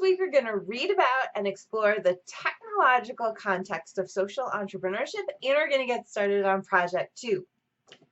week, we're going to read about and explore the technological context of social entrepreneurship, and we're going to get started on Project 2.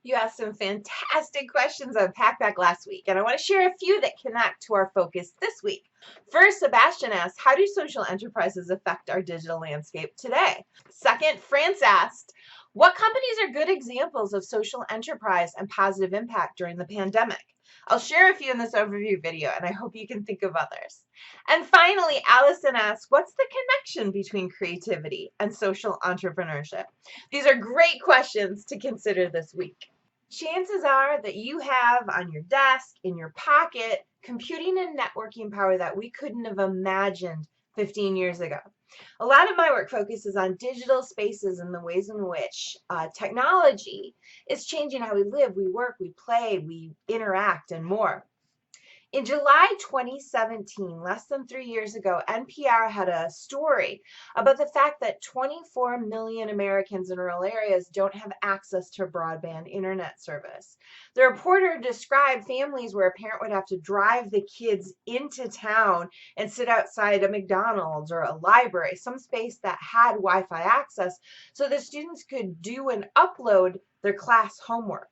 You asked some fantastic questions on Packback last week, and I want to share a few that connect to our focus this week. First, Sebastian asked, how do social enterprises affect our digital landscape today? Second, France asked, what companies are good examples of social enterprise and positive impact during the pandemic? I'll share a few in this overview video, and I hope you can think of others. And finally, Allison asks, what's the connection between creativity and social entrepreneurship? These are great questions to consider this week. Chances are that you have on your desk, in your pocket, computing and networking power that we couldn't have imagined 15 years ago. A lot of my work focuses on digital spaces and the ways in which technology is changing how we live, we work, we play, we interact, and more. In July 2017, less than 3 years ago, NPR had a story about the fact that 24 million Americans in rural areas don't have access to broadband internet service. The reporter described families where a parent would have to drive the kids into town and sit outside a McDonald's or a library, some space that had Wi-Fi access, so the students could do and upload their class homework.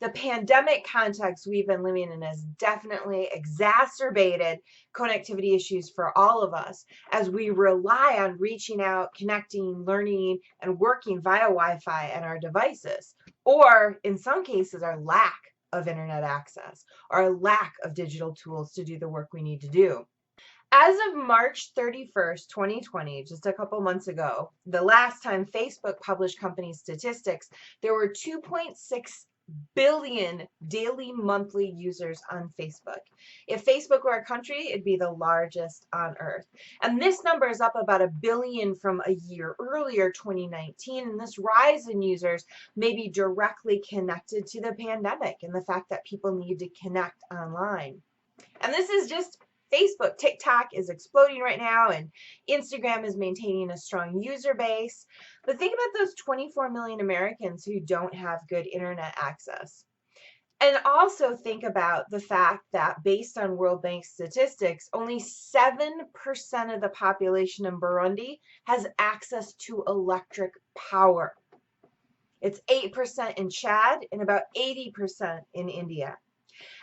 The pandemic context we've been living in has definitely exacerbated connectivity issues for all of us as we rely on reaching out, connecting, learning, and working via Wi-Fi and our devices, or in some cases, our lack of internet access or our lack of digital tools to do the work we need to do. As of March 31st, 2020, just a couple months ago, the last time Facebook published company statistics, there were 2.6 billion daily monthly users on Facebook. If Facebook were a country, it'd be the largest on earth. And this number is up about 1 billion from a year earlier, 2019. And this rise in users may be directly connected to the pandemic and the fact that people need to connect online. And this is just Facebook. TikTok is exploding right now, and Instagram is maintaining a strong user base. But think about those 24 million Americans who don't have good internet access. And also think about the fact that based on World Bank statistics, only 7% of the population in Burundi has access to electric power. It's 8% in Chad and about 80% in India.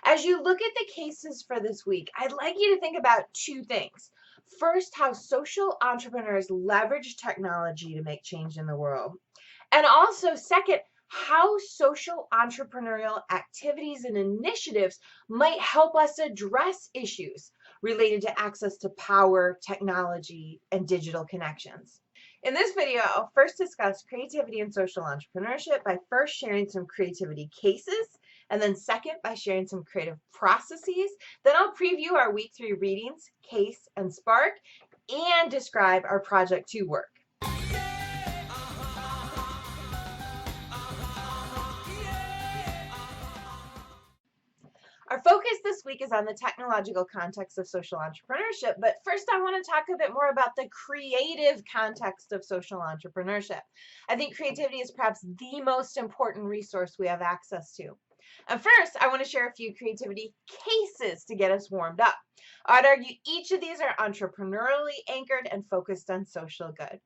As you look at the cases for this week, I'd like you to think about two things. First, how social entrepreneurs leverage technology to make change in the world. And also, second, how social entrepreneurial activities and initiatives might help us address issues related to access to power, technology, and digital connections. In this video, I'll first discuss creativity and social entrepreneurship by first sharing some creativity cases, and then second by sharing some creative processes. Then I'll preview our week 3 readings, Case and Spark, and describe our Project 2 work. Our focus this week is on the technological context of social entrepreneurship, but first I want to talk a bit more about the creative context of social entrepreneurship. I think creativity is perhaps the most important resource we have access to. And first, I want to share a few creativity cases to get us warmed up. I'd argue each of these are entrepreneurially anchored and focused on social good.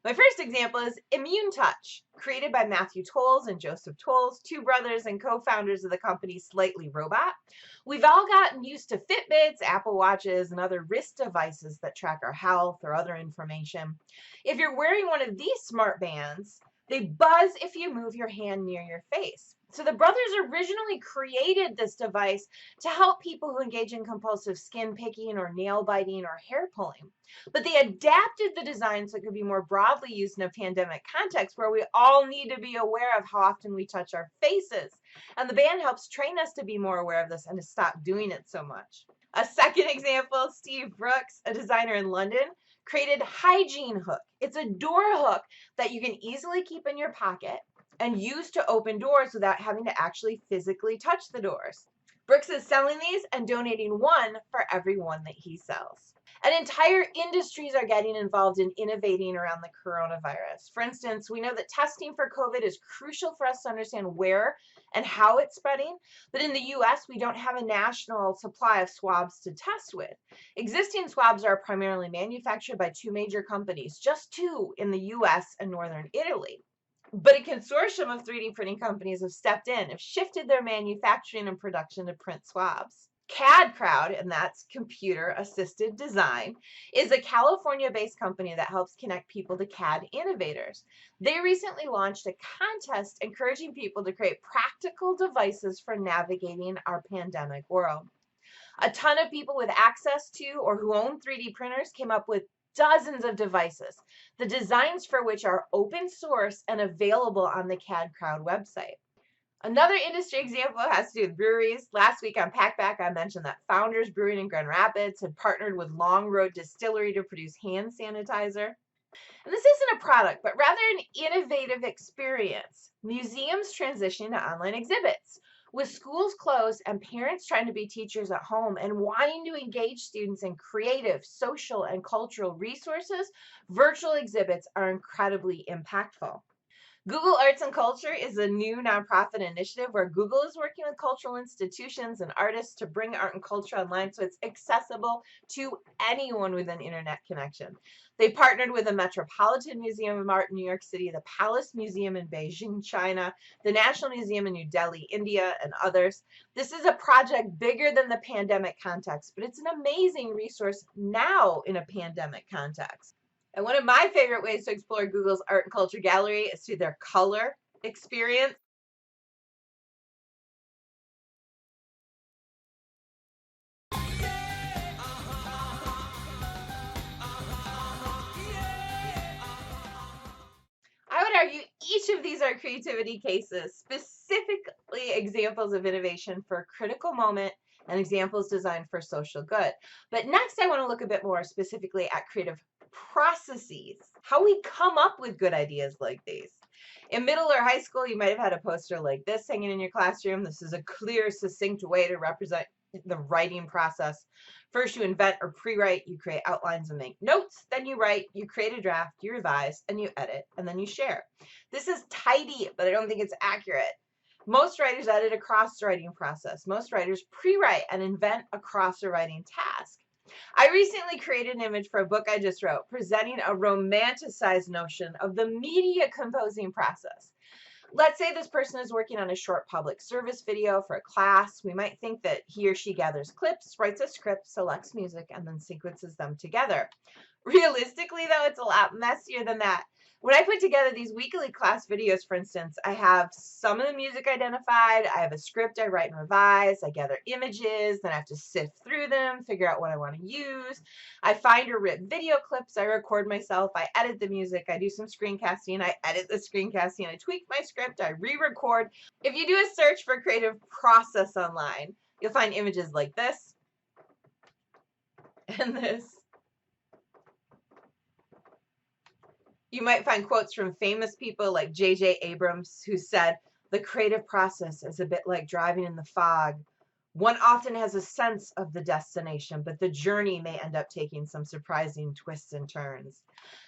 My first example is Immune Touch, created by Matthew Tolles and Joseph Tolles, 2 brothers and co-founders of the company Slightly Robot. We've all gotten used to Fitbits, Apple Watches, and other wrist devices that track our health or other information. If you're wearing one of these smart bands, they buzz if you move your hand near your face. So the brothers originally created this device to help people who engage in compulsive skin picking or nail biting or hair pulling. But they adapted the design so it could be more broadly used in a pandemic context where we all need to be aware of how often we touch our faces. And the band helps train us to be more aware of this and to stop doing it so much. A second example, Steve Brooks, a designer in London, created Hygiene Hook. It's a door hook that you can easily keep in your pocket and use to open doors without having to actually physically touch the doors. Brooks is selling these and donating one for every one that he sells. And entire industries are getting involved in innovating around the coronavirus. For instance, we know that testing for COVID is crucial for us to understand where and how it's spreading. But in the US, we don't have a national supply of swabs to test with. Existing swabs are primarily manufactured by two major companies, just two in the US and Northern Italy. But a consortium of 3D printing companies have stepped in, have shifted their manufacturing and production to print swabs. CAD Crowd, and that's Computer Assisted Design, is a California-based company that helps connect people to CAD innovators. They recently launched a contest encouraging people to create practical devices for navigating our pandemic world. A ton of people with access to or who own 3D printers came up with dozens of devices, the designs for which are open source and available on the CAD Crowd website. Another industry example has to do with breweries. Last week on Packback, I mentioned that Founders Brewing in Grand Rapids had partnered with Long Road Distillery to produce hand sanitizer. And this isn't a product, but rather an innovative experience. Museums transitioning to online exhibits. With schools closed and parents trying to be teachers at home and wanting to engage students in creative, social, and cultural resources, virtual exhibits are incredibly impactful. Google Arts and Culture is a new nonprofit initiative where Google is working with cultural institutions and artists to bring art and culture online so it's accessible to anyone with an internet connection. They partnered with the Metropolitan Museum of Art in New York City, the Palace Museum in Beijing, China, the National Museum in New Delhi, India, and others. This is a project bigger than the pandemic context, but it's an amazing resource now in a pandemic context. And one of my favorite ways to explore Google's art and culture gallery is through their color experience. I would argue each of these are creativity cases, specifically examples of innovation for a critical moment and examples designed for social good. But next, I want to look a bit more specifically at creative processes, how we come up with good ideas like these. In middle or high school, you might have had a poster like this hanging in your classroom. This is a clear, succinct way to represent the writing process. First, you invent or pre-write, you create outlines and make notes, then you write, you create a draft, you revise, and you edit, and then you share. This is tidy, but I don't think it's accurate. Most writers edit across the writing process. Most writers pre-write and invent across a writing task. I recently created an image for a book I just wrote, presenting a romanticized notion of the media composing process. Let's say this person is working on a short public service video for a class. We might think that he or she gathers clips, writes a script, selects music, and then sequences them together. Realistically, though, it's a lot messier than that. When I put together these weekly class videos, for instance, I have some of the music identified, I have a script I write and revise, I gather images, then I have to sift through them, figure out what I want to use. I find or rip video clips, I record myself, I edit the music, I do some screencasting, I edit the screencasting, I tweak my script, I re-record. If you do a search for creative process online, you'll find images like this and this. You might find quotes from famous people like J.J. Abrams, who said, "The creative process is a bit like driving in the fog. One often has a sense of the destination, but the journey may end up taking some surprising twists and turns."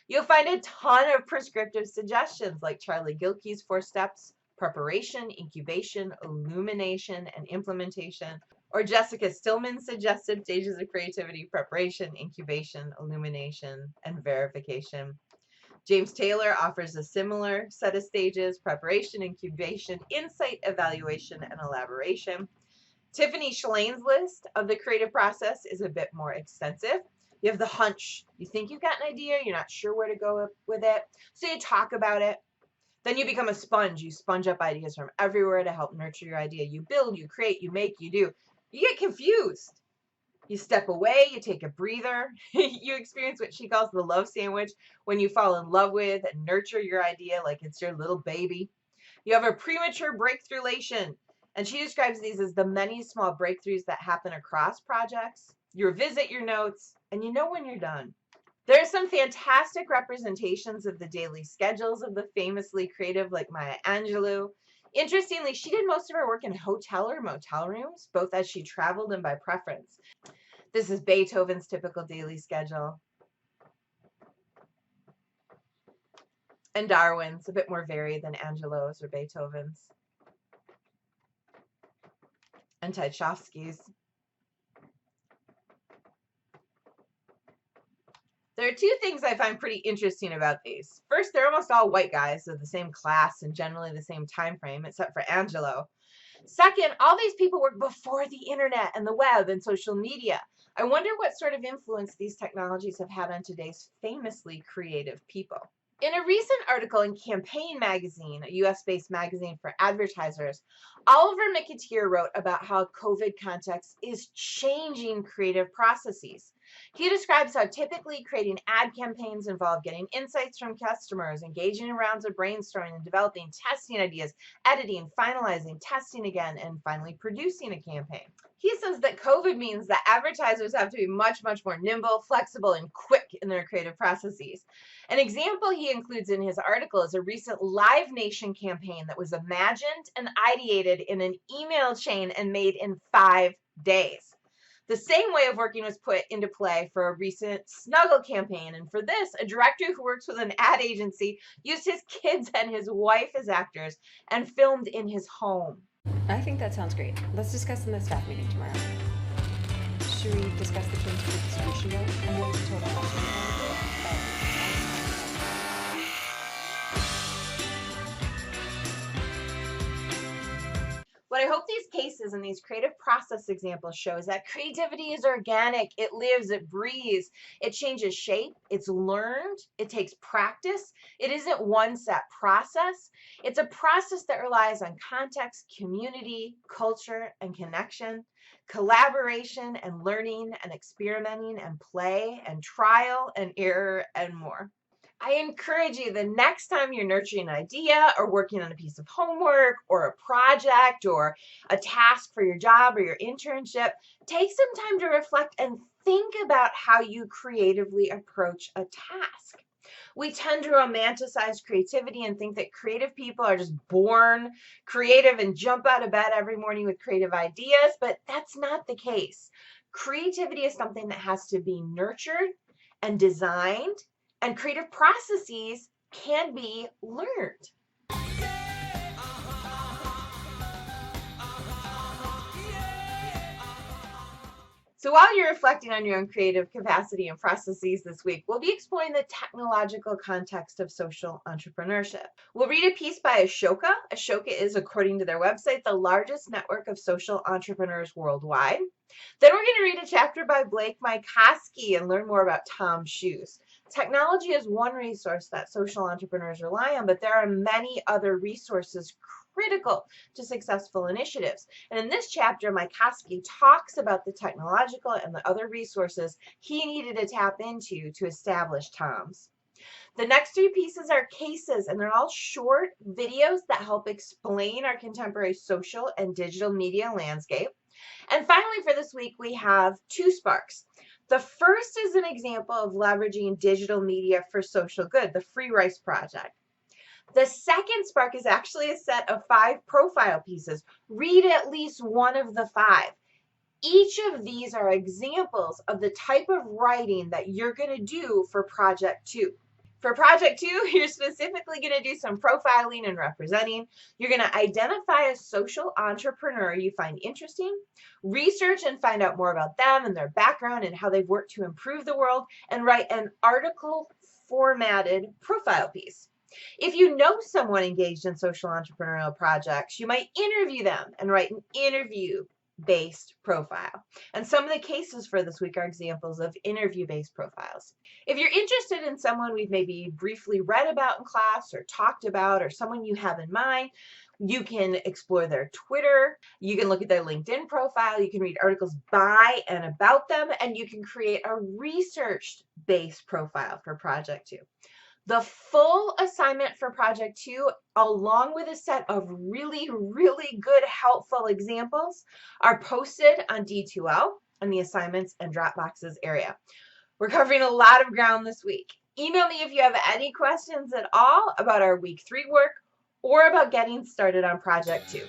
You'll find a ton of prescriptive suggestions like Charlie Gilkey's 4 steps: preparation, incubation, illumination, and implementation. Or Jessica Stillman's suggested stages of creativity: preparation, incubation, illumination, and verification. James Taylor offers a similar set of stages: preparation, incubation, insight, evaluation, and elaboration. Tiffany Schlein's list of the creative process is a bit more extensive. You have the hunch. You think you've got an idea, you're not sure where to go with it, so you talk about it. Then you become a sponge. You sponge up ideas from everywhere to help nurture your idea. You build, you create, you make, you do. You get confused. You step away, you take a breather, you experience what she calls the love sandwich, when you fall in love with and nurture your idea like it's your little baby. You have a premature breakthroughation, and she describes these as the many small breakthroughs that happen across projects. You revisit your notes, and you know when you're done. There are some fantastic representations of the daily schedules of the famously creative like Maya Angelou. Interestingly, she did most of her work in hotel or motel rooms, both as she traveled and by preference. This is Beethoven's typical daily schedule. And Darwin's, a bit more varied than Angelo's or Beethoven's. And Tchaikovsky's. There are two things I find pretty interesting about these. First, they're almost all white guys of the same class and generally the same time frame, except for Angelo. Second, all these people work before the internet and the web and social media. I wonder what sort of influence these technologies have had on today's famously creative people. In a recent article in Campaign magazine, a US-based magazine for advertisers, Oliver McAteer wrote about how COVID context is changing creative processes. He describes how typically creating ad campaigns involve getting insights from customers, engaging in rounds of brainstorming and developing testing ideas, editing, finalizing, testing again, and finally producing a campaign. He says that COVID means that advertisers have to be much more nimble, flexible, and quick in their creative processes. An example he includes in his article is a recent Live Nation campaign that was imagined and ideated in an email chain and made in 5 days. The same way of working was put into play for a recent Snuggle campaign, and for this, a director who works with an ad agency used his kids and his wife as actors and filmed in his home. I think that sounds great. Let's discuss in the staff meeting tomorrow. Should we discuss the change to the distribution bill and what the total cost of it? What I hope these cases and these creative process examples show is that creativity is organic. It lives, it breathes, it changes shape, it's learned, it takes practice. It isn't one set process. It's a process that relies on context, community, culture, and connection, collaboration and learning and experimenting and play and trial and error and more. I encourage you, the next time you're nurturing an idea or working on a piece of homework or a project or a task for your job or your internship, take some time to reflect and think about how you creatively approach a task. We tend to romanticize creativity and think that creative people are just born creative and jump out of bed every morning with creative ideas, but that's not the case. Creativity is something that has to be nurtured and designed, and creative processes can be learned. So while you're reflecting on your own creative capacity and processes this week, we'll be exploring the technological context of social entrepreneurship. We'll read a piece by Ashoka. Ashoka is, according to their website, the largest network of social entrepreneurs worldwide. Then we're going to read a chapter by Blake Mykoski and learn more about Tom's shoes. Technology is one resource that social entrepreneurs rely on, but there are many other resources critical to successful initiatives. And in this chapter, Mykoski talks about the technological and the other resources he needed to tap into to establish Tom's. The next 3 pieces are cases, and they're all short videos that help explain our contemporary social and digital media landscape. And finally, for this week, we have 2 sparks. The first is an example of leveraging digital media for social good, the Free Rice Project. The second spark is actually a set of 5 profile pieces. Read at least one of the 5. Each of these are examples of the type of writing that you're going to do for Project 2. For Project 2, you're specifically going to do some profiling and representing. You're going to identify a social entrepreneur you find interesting, research and find out more about them and their background and how they've worked to improve the world, and write an article formatted profile piece. If you know someone engaged in social entrepreneurial projects, you might interview them and write an interview-based profile. And some of the cases for this week are examples of interview-based profiles. If you're interested in someone we've maybe briefly read about in class or talked about, or someone you have in mind, you can explore their Twitter, you can look at their LinkedIn profile, you can read articles by and about them, and you can create a research-based profile for Project 2. The full assignment for Project 2, along with a set of really good helpful examples, are posted on D2L in the assignments and Dropboxes area. We're covering a lot of ground this week. Email me if you have any questions at all about our week 3 work or about getting started on Project 2.